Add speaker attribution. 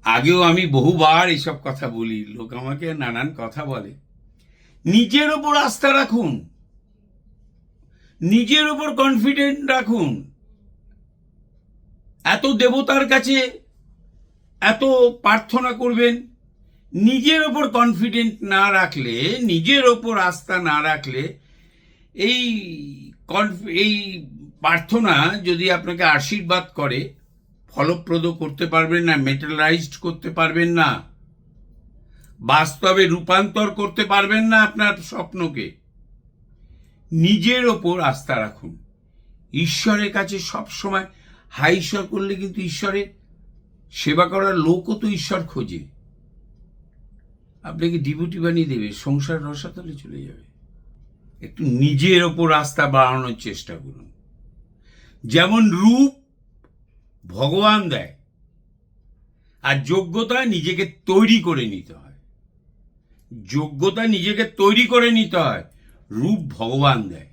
Speaker 1: আগেও আমি বহুবার এসব কথা বলি, লোক আমাকে নানান কথা বলে। নিজের ওপর আস্থা রাখুন, নিজের ওপর কনফিডেন্ট রাখুন। এত দেবতার কাছে এত প্রার্থনা করবেন, নিজের ওপর কনফিডেন্ট না রাখলে, নিজের ওপর আস্থা না রাখলে এই এই প্রার্থনা যদি আপনাকে আশীর্বাদ করে, ফলপ্রদ করতে পারবেন না, মেটেরিয়ালাইজড করতে পারবেন না, বাস্তবে রূপান্তর করতে পারবেন না আপনার স্বপ্নকে। নিজের ওপর আস্থা রাখুন। ঈশ্বরের কাছে সবসময় হাই ঈশ্বর করলে কিন্তু ঈশ্বরের সেবা করার লোকও তো ঈশ্বর খোঁজে, আপনাকে ডিভোটি বানিয়ে দেবে, সংসার রসাতলে চলে যাবে। একটু নিজের ওপর আস্থা বাড়ানোর চেষ্টা করুন। যেমন রূপ ভগবান দেয়, আর যোগ্যতা নিজেকে তৈরি করে নিতে হয়। যোগ্যতা নিজেকে তৈরি করে নিতে হয়, রূপ ভগবান দেয়।